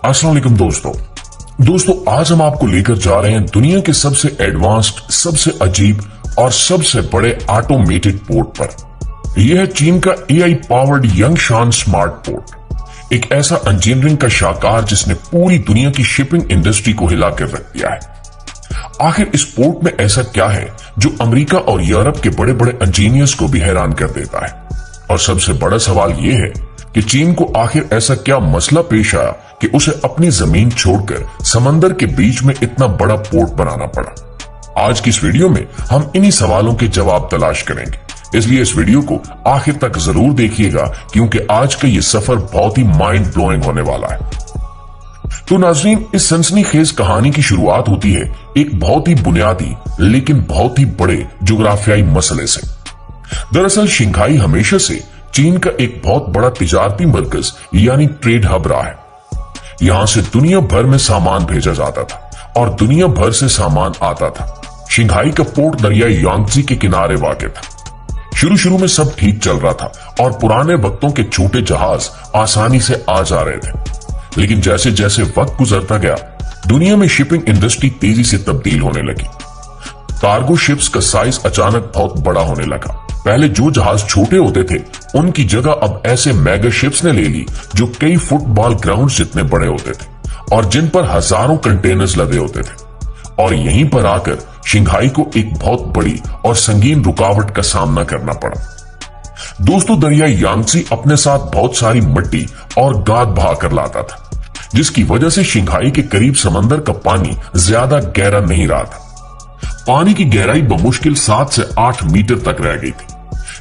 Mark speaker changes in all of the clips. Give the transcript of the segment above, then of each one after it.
Speaker 1: अस्सलाम वालेकुम दोस्तों आज हम आपको लेकर जा रहे हैं दुनिया के सबसे एडवांस्ड, सबसे अजीब और सबसे बड़े ऑटोमेटेड पोर्ट पर। यह है चीन का एआई पावर्ड यंगशान स्मार्ट पोर्ट, एक ऐसा इंजीनियरिंग का शाहकार जिसने पूरी दुनिया की शिपिंग इंडस्ट्री को हिलाकर रख दिया है। आखिर इस पोर्ट में ऐसा क्या है जो अमेरिका और यूरोप के बड़े बड़े इंजीनियर्स को भी हैरान कर देता है? और सबसे बड़ा सवाल यह है कि चीन को आखिर ऐसा क्या मसला पेश आया कि उसे अपनी जमीन छोड़कर समंदर के बीच में इतना बड़ा पोर्ट बनाना पड़ा। आज की इस वीडियो में हम इन्हीं सवालों के जवाब तलाश करेंगे, इसलिए इस वीडियो को आखिर तक जरूर देखिएगा क्योंकि आज का ये सफर बहुत ही माइंड ब्लोइंग होने वाला है। तो नाज़रीन, इस सनसनीखेज कहानी की शुरुआत होती है एक बहुत ही बुनियादी लेकिन बहुत ही बड़े जुग्राफियाई मसले से। दरअसल शंघाई हमेशा से चीन का एक बहुत बड़ा तिजारती मरकज यानी ट्रेड हब रहा है। यहां से दुनिया भर में सामान भेजा जाता था और दुनिया भर से सामान आता था। शंघाई का पोर्ट दरिया यांगत्ज़ी के किनारे वाक़ था। शुरू में सब ठीक चल रहा था और पुराने वक्तों के छोटे जहाज आसानी से आ जा रहे थे। लेकिन जैसे जैसे वक्त गुजरता गया, दुनिया में शिपिंग इंडस्ट्री तेजी से तब्दील होने लगी। कार्गो शिप्स का साइज अचानक बहुत बड़ा होने लगा। पहले जो जहाज छोटे होते थे उनकी जगह अब ऐसे मेगा शिप्स ने ले ली जो कई फुटबॉल ग्राउंड जितने बड़े होते थे और जिन पर हजारों कंटेनर्स लदे होते थे। और यहीं पर आकर शंघाई को एक बहुत बड़ी और संगीन रुकावट का सामना करना पड़ा। दोस्तों, दरिया यांगत्ज़ी अपने साथ बहुत सारी मिट्टी और गाद बहाकर लाता था, जिसकी वजह से शंघाई के करीब समंदर का पानी ज्यादा गहरा नहीं रहा था। पानी की गहराई बमुश्किल 7 से 8 मीटर तक रह गई थी,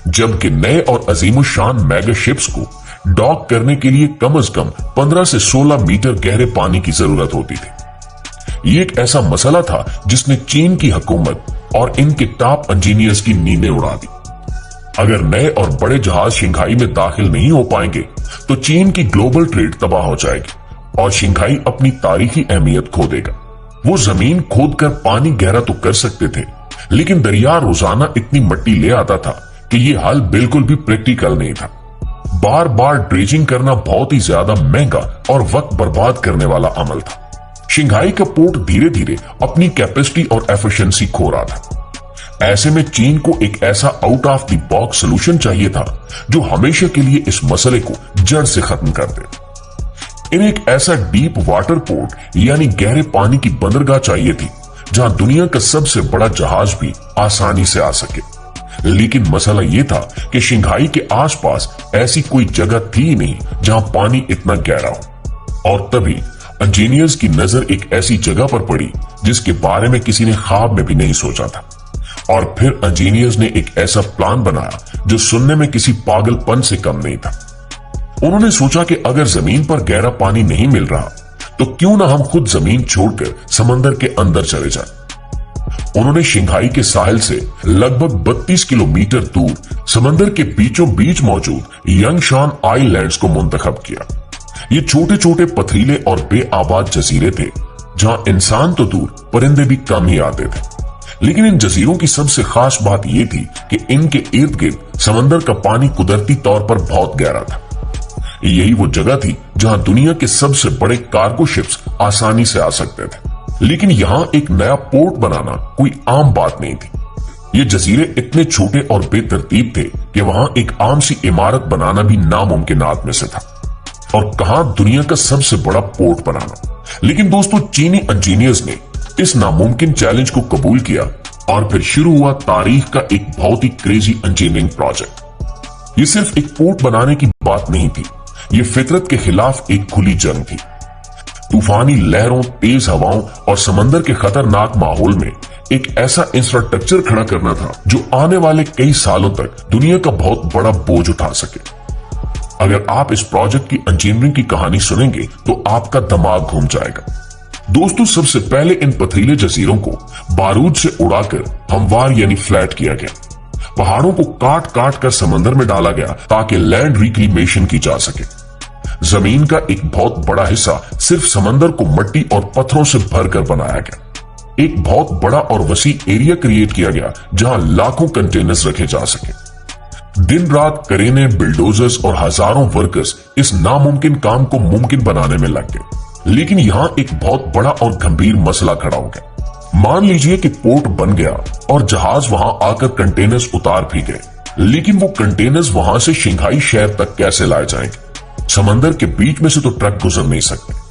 Speaker 1: जबकि नए और अजीमुशान मेगा शिप्स को डॉक करने के लिए कम से कम 15 से 16 मीटर गहरे पानी की जरूरत होती थी। ये एक ऐसा मसला था जिसने चीन की हुकूमत और इनके टॉप इंजीनियर्स की नींदें उड़ा दी। अगर नए और बड़े जहाज शंघाई में दाखिल नहीं हो पाएंगे तो चीन की ग्लोबल ट्रेड तबाह हो जाएगी और शंघाई अपनी तारीखी अहमियत खो देगा। वो जमीन खोदकर पानी गहरा तो कर सकते थे, लेकिन दरिया रोजाना इतनी मिट्टी ले आता था कि ये हल बिल्कुल भी प्रैक्टिकल नहीं था। बार बार ड्रेजिंग करना बहुत ही ज्यादा महंगा और वक्त बर्बाद करने वाला अमल था। शंघाई का पोर्ट धीरे धीरे अपनी कैपेसिटी और एफिशिएंसी खो रहा था। ऐसे में चीन को एक ऐसा out of the box solution चाहिए था जो हमेशा के लिए इस मसले को जड़ से खत्म कर दे। इन्हें एक ऐसा डीप वाटर पोर्ट यानी गहरे पानी की बंदरगाह चाहिए थी जहां दुनिया का सबसे बड़ा जहाज भी आसानी से आ सके। लेकिन मसला यह था कि शंघाई के आसपास ऐसी कोई जगह थी ही नहीं जहां पानी इतना गहरा हो। और तभी इंजीनियर्स की नजर एक ऐसी जगह पर पड़ी जिसके बारे में किसी ने ख्वाब में भी नहीं सोचा था। और फिर इंजीनियर्स ने एक ऐसा प्लान बनाया जो सुनने में किसी पागलपन से कम नहीं था। उन्होंने सोचा कि अगर जमीन पर गहरा पानी नहीं मिल रहा तो क्यों ना हम खुद जमीन छोड़कर समंदर के अंदर चले जाएं। उन्होंने शंघाई के साहिल से लगभग 32 किलोमीटर दूर समंदर के बीचों बीच मौजूद यंगशान आइलैंड्स को मुंतखब किया। ये छोटे छोटे पथरीले और बेआबाद जजीरे थे जहां इंसान तो दूर परिंदे भी कम ही आते थे। लेकिन इन जजीरों की सबसे खास बात यह थी कि इनके इर्द गिर्द समंदर का पानी कुदरती तौर पर बहुत गहरा था। यही वो जगह थी जहां दुनिया के सबसे बड़े कार्गो शिप्स आसानी से आ सकते थे। लेकिन यहां एक नया पोर्ट बनाना कोई आम बात नहीं थी। ये जजीरे इतने छोटे और बेतरतीब थे कि वहां एक आम सी इमारत बनाना भी नामुमकिनात में से था, और कहां दुनिया का सबसे बड़ा पोर्ट बनाना। लेकिन दोस्तों, चीनी इंजीनियर्स ने इस नामुमकिन चैलेंज को कबूल किया और फिर शुरू हुआ तारीख का एक बहुत ही क्रेजी इंजीनियरिंग प्रोजेक्ट। ये सिर्फ एक पोर्ट बनाने की बात नहीं थी, ये फितरत के खिलाफ एक खुली जंग थी। तूफानी लहरों, तेज हवाओं और समंदर के खतरनाक माहौल में एक ऐसा इंफ्रास्ट्रक्चर खड़ा करना था जो आने वाले कई सालों तक दुनिया का बहुत बड़ा बोझ उठा सके। अगर आप इस प्रोजेक्ट की इंजीनियरिंग की कहानी सुनेंगे तो आपका दिमाग घूम जाएगा। दोस्तों, सबसे पहले इन पथरीले जजीरों को बारूद से उड़ाकर हमवार यानी फ्लैट किया गया। पहाड़ों को काट काट कर समंदर में डाला गया ताकि लैंड रिक्लेमेशन की जा सके। जमीन का एक बहुत बड़ा हिस्सा सिर्फ समंदर को मिट्टी और पत्थरों से भरकर बनाया गया। एक बहुत बड़ा और वसी एरिया क्रिएट किया गया जहां लाखों कंटेनर्स रखे जा सके। दिन रात करेने, बिल्डोजर्स और हजारों वर्कर्स इस नामुमकिन काम को मुमकिन बनाने में लग गए। लेकिन यहां एक बहुत बड़ा और गंभीर मसला खड़ा हो गया। मान लीजिए कि पोर्ट बन गया और जहाज वहां आकर कंटेनर्स उतार भी गए, लेकिन वो कंटेनर्स वहां से शंघाई शहर तक कैसे लाए जाएंगे? समंदर के बीच में से तो ट्रक गुजर नहीं सकते।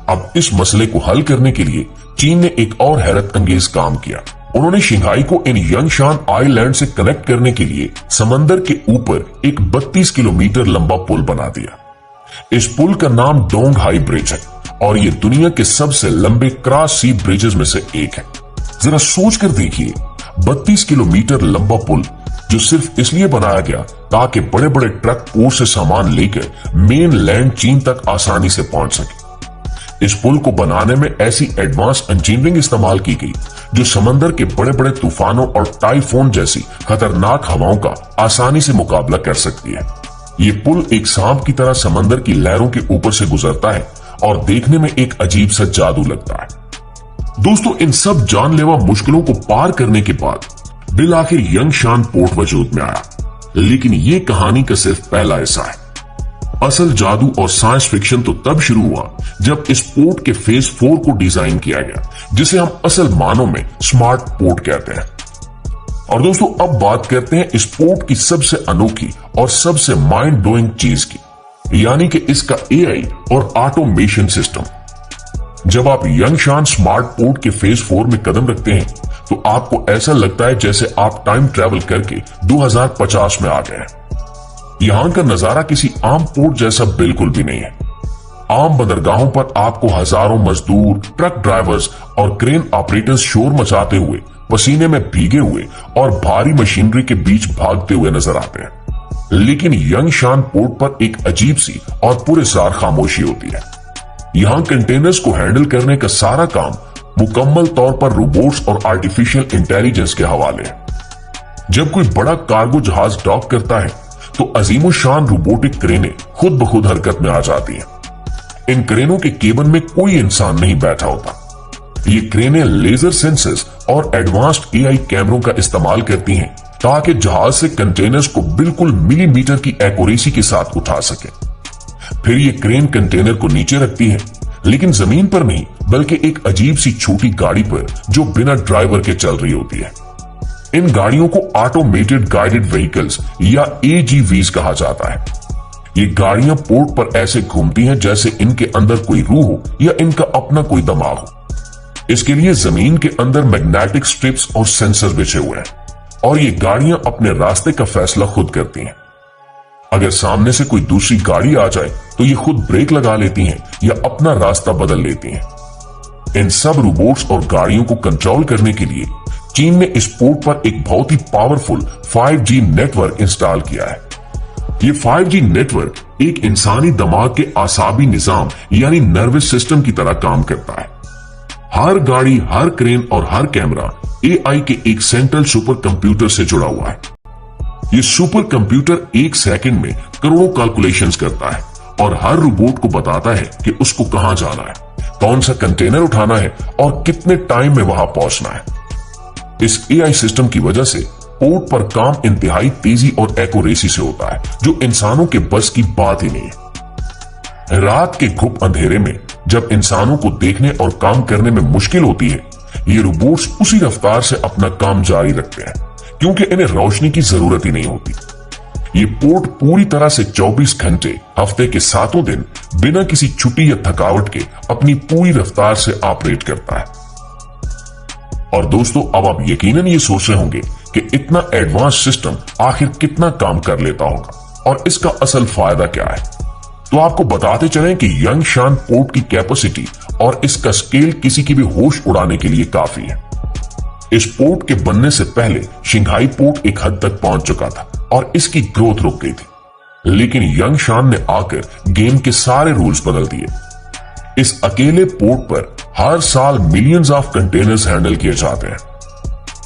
Speaker 1: अब इस मसले को हल करने के लिए चीन ने एक और हैरत अंगेज काम किया। उन्होंने शंघाई को इन यंगशान आइलैंड से कनेक्ट करने के लिए समंदर के ऊपर एक 32 किलोमीटर लंबा पुल बना दिया। इस पुल का नाम डोंग हाई ब्रिज है और ये दुनिया के सबसे लंबे क्रॉस सी ब्रिजेस में से एक है। जरा सोच कर देखिए, 32 किलोमीटर लंबा पुल जो सिर्फ इसलिए बनाया गया ताकि बड़े बड़े ट्रक पोर्ट से सामान लेकर मेन लैंड चीन तक आसानी से पहुंच सके। इस पुल को बनाने में ऐसी एडवांस इंजीनियरिंग इस्तेमाल की गई जो समंदर के बड़े बड़े तूफानों और टाइफून जैसी खतरनाक हवाओं का आसानी से मुकाबला कर सकती है। ये पुल एक सांप की तरह समंदर की लहरों के ऊपर से गुजरता है और देखने में एक अजीब सा जादू लगता है। दोस्तों, इन सब जानलेवा मुश्किलों को पार करने के बाद बिल आखिर यंगशान पोर्ट वजूद में आया। लेकिन ये कहानी का सिर्फ पहला हिस्सा है। असल जादू और साइंस फिक्शन तो तब शुरू हुआ जब इस पोर्ट के फेज 4 को डिजाइन किया गया, जिसे हम असल मानों में स्मार्ट पोर्ट कहते हैं। और दोस्तों, अब बात करते हैं इस पोर्ट की सबसे अनोखी और सबसे माइंड ब्लोइंग चीज की, यानी कि इसका एआई और ऑटोमेशन सिस्टम। जब आप यंगशान स्मार्ट पोर्ट के फेज 4 में कदम रखते हैं तो आपको ऐसा लगता है जैसे आप टाइम ट्रेवल करके 2050 में आ गए हैं। यहां का नजारा किसी आम पोर्ट जैसा बिल्कुल भी नहीं है। आम बंदरगाहों पर आपको हजारों मजदूर, ट्रक ड्राइवर्स और क्रेन ऑपरेटर्स शोर मचाते हुए, पसीने में भीगे हुए और भारी मशीनरी के बीच भागते हुए नजर आते हैं। लेकिन यंगशान पोर्ट पर एक अजीब सी और पुरस्कार खामोशी होती है। यहां कंटेनर्स को हैंडल करने का सारा काम मुकम्मल तौर पर रोबोट्स और आर्टिफिशियल इंटेलिजेंस के हवाले है। जब कोई बड़ा कार्गो जहाज डॉक करता है तो अजीमुशान रोबोटिक क्रेनें खुद ब खुद हरकत में आ जाती हैं। इन क्रेनों के केबिन में कोई इंसान नहीं बैठा होता। ये क्रेनें लेजर सेंसर्स और एडवांस्ड एआई कैमरों का इस्तेमाल करती हैं ताकि जहाज से कंटेनर्स को बिल्कुल मिलीमीटर की एक्यूरेसी के साथ उठा सके। फिर ये क्रेन कंटेनर को नीचे रखती है, लेकिन जमीन पर नहीं बल्कि एक अजीब सी छोटी गाड़ी पर जो बिना ड्राइवर के चल रही होती है। इन गाड़ियों को ऑटोमेटेड गाइडेड व्हीकल्स या एजीवीज कहा जाता है। ये गाड़ियां पोर्ट पर ऐसे घूमती हैं जैसे इनके अंदर कोई रूह हो या इनका अपना कोई दिमाग हो। इसके लिए जमीन के अंदर मैग्नेटिक स्ट्रिप्स और सेंसर बिछे हुए हैं और ये गाड़ियां अपने रास्ते का फैसला खुद करती हैं। अगर सामने से कोई दूसरी गाड़ी आ जाए तो ये खुद ब्रेक लगा लेती हैं या अपना रास्ता बदल लेती हैं। इन सब रोबोट्स और गाड़ियों को कंट्रोल करने के लिए चीन ने इस पोर्ट पर एक बहुत ही पावरफुल 5G नेटवर्क इंस्टॉल किया है। ये 5G नेटवर्क एक इंसानी दिमाग के आसाबी निजाम यानी नर्वस सिस्टम की तरह काम करता है। हर गाड़ी, हर क्रेन और हर कैमरा एआई के एक सेंट्रल सुपर कंप्यूटर से जुड़ा हुआ है। ये सुपर कंप्यूटर 1 सेकंड में करोड़ों कैलकुलेशंस करता है और हर रोबोट को बताता है कि उसको कहां जाना है, कौन सा कंटेनर उठाना है और कितने टाइम में वहां पहुंचना है। इस एआई सिस्टम की वजह से पोर्ट पर काम इंतहाई तेजी और एक्यूरेसी से होता है, जो इंसानों के बस की बात ही नहीं है। रात के घुप अंधेरे में जब इंसानों को देखने और काम करने में मुश्किल होती है, ये रोबोट्स उसी रफ्तार से अपना काम जारी रखते हैं क्योंकि इन्हें रोशनी की जरूरत ही नहीं होती। ये पोर्ट पूरी तरह से 24 घंटे हफ्ते के 7 दिन बिना किसी छुट्टी या थकावट के अपनी पूरी रफ्तार से ऑपरेट करता है। और दोस्तों, अब आप यकीनन ये सोच रहे होंगे कि इतना एडवांस सिस्टम आखिर कितना काम कर लेता होगा और इसका असल फायदा क्या है। तो आपको बताते चलें कि यंगशान पोर्ट की कैपेसिटी और इसका स्केल किसी की भी होश उड़ाने के लिए काफी है। इस पोर्ट के बनने से पहले शंघाई पोर्ट एक हद तक पहुंच चुका था और इसकी ग्रोथ रुक गई थी, लेकिन यंगशान ने आकर गेम के सारे रूल्स बदल दिए। इस अकेले पोर्ट पर हर साल मिलियंस ऑफ कंटेनर्स हैंडल किए जाते हैं।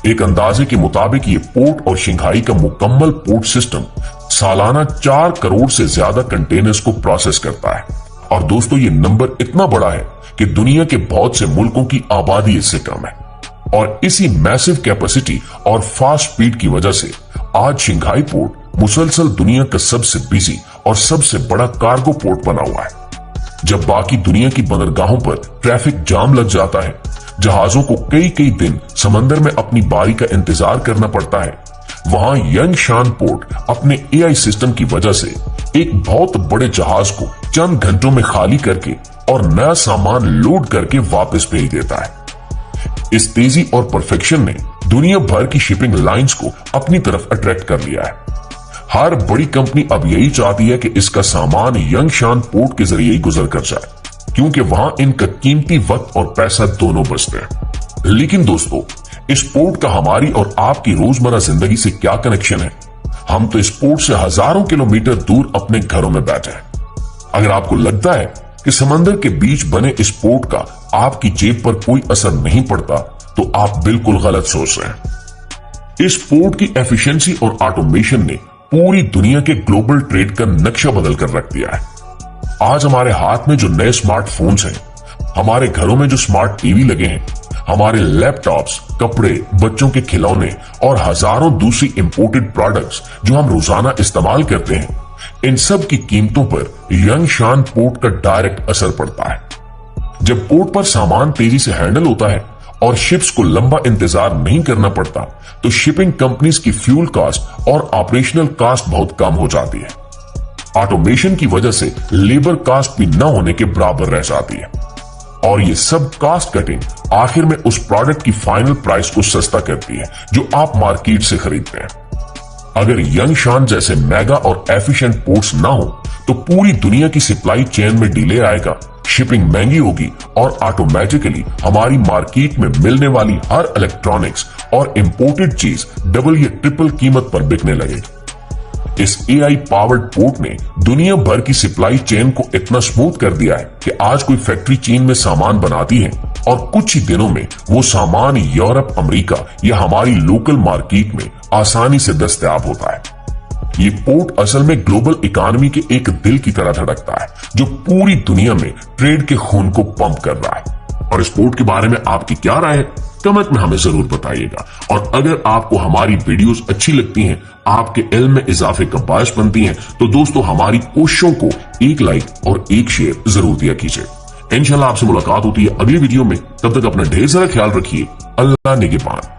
Speaker 1: एक अंदाजे के मुताबिक ये पोर्ट और शंघाई का मुकम्मल पोर्ट सिस्टम सालाना 4 करोड़ से ज्यादा कंटेनर्स को प्रोसेस करता है। और दोस्तों, ये नंबर इतना बड़ा है कि दुनिया के बहुत से मुल्कों की आबादी इससे कम है। और इसी मैसिव कैपेसिटी और फास्ट स्पीड की वजह से आज शंघाई पोर्ट मुसलसल दुनिया का सबसे बिजी और सबसे बड़ा कार्गो पोर्ट बना हुआ है। जब बाकी दुनिया की बंदरगाहों पर ट्रैफिक जाम लग जाता है, जहाजों को कई कई दिन समंदर में अपनी बारी का इंतजार करना पड़ता है, वहां यंगशान पोर्ट अपने एआई सिस्टम की वजह से एक बहुत बड़े जहाज को चंद घंटों में खाली करके और नया सामान लोड करके वापस भेज देता है। इस तेजी और परफेक्शन ने दुनिया भर की शिपिंग लाइंस को अपनी तरफ अट्रैक्ट कर लिया है। हर बड़ी कंपनी अब यही चाहती है कि इसका सामान यंगशान पोर्ट के जरिए ही गुजर कर जाए, क्योंकि वहां इनका कीमती वक्त और पैसा दोनों बचते हैं। लेकिन दोस्तों, इस पोर्ट का हमारी और आपकी रोजमर्रा जिंदगी से क्या कनेक्शन है? हम तो इस पोर्ट से हजारों किलोमीटर दूर अपने घरों में बैठे हैं। अगर आपको लगता है कि समंदर के बीच बने इस पोर्ट का आपकी जेब पर कोई असर नहीं पड़ता, तो आप बिल्कुल गलत सोच रहे हैं। इस पोर्ट की एफिशिएंसी और ऑटोमेशन ने पूरी दुनिया के ग्लोबल ट्रेड का नक्शा बदल कर रख दिया है। आज हमारे हाथ में जो नए स्मार्टफोन्स हैं, हमारे घरों में जो स्मार्ट टीवी लगे हैं, हमारे लैपटॉप्स, कपड़े, बच्चों के खिलौने और हजारों दूसरी इंपोर्टेड प्रोडक्ट्स जो हम रोजाना इस्तेमाल करते हैं, इन सब की कीमतों पर यंगशान पोर्ट का डायरेक्ट असर पड़ता है। जब पोर्ट पर सामान तेजी से हैंडल होता है और शिप्स को लंबा इंतजार नहीं करना पड़ता, तो शिपिंग कंपनीज की फ्यूल कास्ट और ऑपरेशनल कास्ट बहुत कम हो जाती है। ऑटोमेशन की वजह से लेबर कास्ट भी न होने के बराबर रह जाती है, और ये सब कास्ट कटिंग आखिर में उस प्रोडक्ट की फाइनल प्राइस को सस्ता करती है जो आप मार्केट से खरीदते हैं। अगर यंगशान जैसे मेगा और एफिशिएंट पोर्ट्स ना हो, तो पूरी दुनिया की सप्लाई चेन में डिले आएगा, शिपिंग महंगी होगी और ऑटोमेटिकली हमारी मार्केट में मिलने वाली हर इलेक्ट्रॉनिक्स और इंपोर्टेड चीज डबल या ट्रिपल कीमत पर बिकने लगेगी। इस एआई पावर्ड पोर्ट ने दुनिया भर की सप्लाई चेन को इतना स्मूथ कर दिया है कि आज कोई फैक्ट्री चीन में सामान बनाती है और कुछ ही दिनों में वो सामान यूरोप, अमेरिका या हमारी लोकल मार्केट में आसानी से दस्तयाब होता है। ये पोर्ट असल में ग्लोबल इकोनॉमी के एक दिल की तरह धड़कता है, जो पूरी दुनिया में ट्रेड के खून को पंप कर रहा है। और इस पोर्ट के बारे में आपकी क्या राय है, कमेंट में हमें जरूर बताइएगा। और अगर आपको हमारी वीडियोस अच्छी लगती हैं, आपके इल्म में इजाफे का बायस बनती हैं, तो दोस्तों हमारी कोशिशों को एक लाइक और एक शेयर जरूर दिया कीजिए। इंशाल्लाह आपसे मुलाकात होती है अगली वीडियो में। तब तक अपना ढेर सारा ख्याल रखिए। अल्लाह निगहबान।